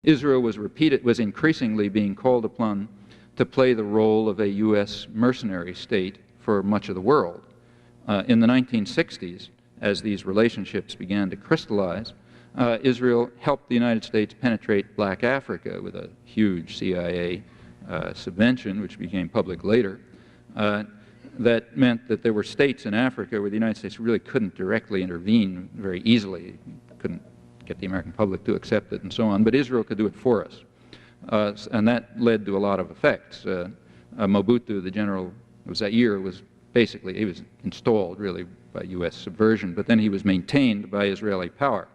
Israel was increasingly being called upon to play the role of a U.S. mercenary state for much of the world. In the 1960s, as these relationships began to crystallize, Israel helped the United States penetrate black Africa with a huge CIA subvention, which became public later. That meant that there were states in Africa where the United States really couldn't directly intervene very easily, couldn't get the American public to accept it and so on, but Israel could do it for us. And that led to a lot of effects. Mobutu, the general of Zaire, was basically, he was installed really by U.S. subversion, but then he was maintained by Israeli power.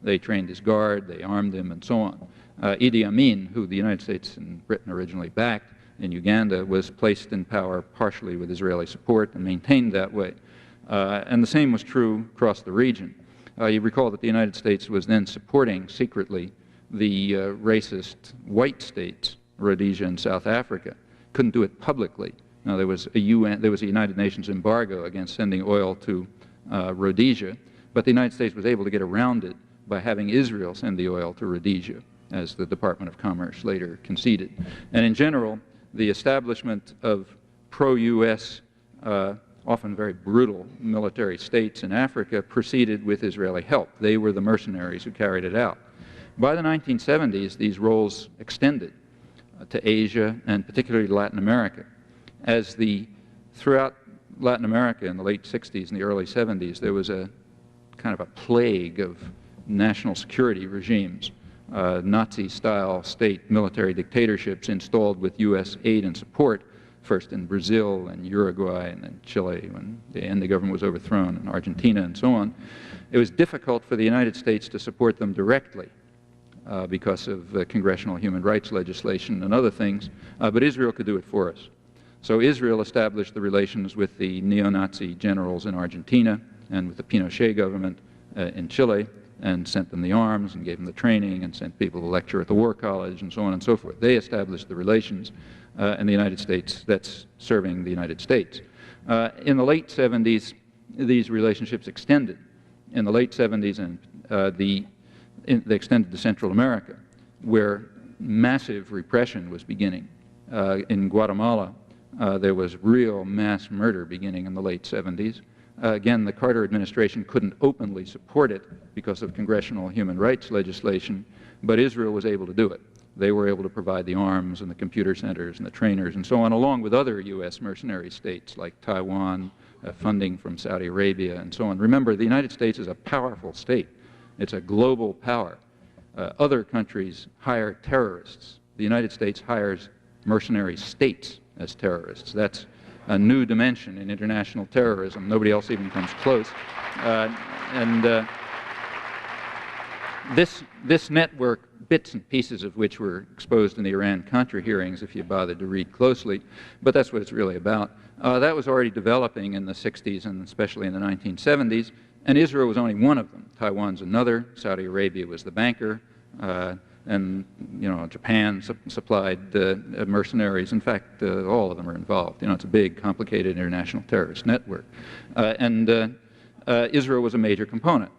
They trained his guard, they armed him, and so on. Idi Amin, who the United States and Britain originally backed in Uganda, was placed in power partially with Israeli support and maintained that way. And the same was true across the region. You recall that the United States was then supporting secretly the racist white states, Rhodesia and South Africa. Couldn't do it publicly. Now, there was a United Nations embargo against sending oil to Rhodesia, but the United States was able to get around it by having Israel send the oil to Rhodesia, as the Department of Commerce later conceded. And in general, the establishment of pro-U.S., often very brutal military states in Africa proceeded with Israeli help. They were the mercenaries who carried it out. By the 1970s, these roles extended to Asia and particularly Latin America. Throughout Latin America in the late 60s and the early 70s, there was a kind of a plague of national security regimes, Nazi-style state military dictatorships installed with U.S. aid and support, first in Brazil and Uruguay and then Chile when the government was overthrown, and Argentina and so on. It was difficult for the United States to support them directly because of congressional human rights legislation and other things, but Israel could do it for us. So Israel established the relations with the neo-Nazi generals in Argentina and with the Pinochet government in Chile, and sent them the arms and gave them the training and sent people to lecture at the War College and so on and so forth. They established the relations, and the United States, that's serving the United States. In the late 70s, these relationships extended. In the late 70s, and they extended to Central America, where massive repression was beginning. In Guatemala, there was real mass murder beginning in the late 70s. Again, the Carter administration couldn't openly support it because of congressional human rights legislation, but Israel was able to do it. They were able to provide the arms and the computer centers and the trainers and so on, along with other U.S. mercenary states like Taiwan, funding from Saudi Arabia and so on. Remember, the United States is a powerful state. It's a global power. Other countries hire terrorists. The United States hires mercenary states as terrorists. That's a new dimension in international terrorism. Nobody else even comes close. This network, bits and pieces of which were exposed in the Iran-Contra hearings, if you bothered to read closely, but that's what it's really about. That was already developing in the 60s and especially in the 1970s, and Israel was only one of them. Taiwan's another. Saudi Arabia was the banker. And Japan supplied mercenaries. In fact, all of them are involved. It's a big, complicated international terrorist network. Israel was a major component.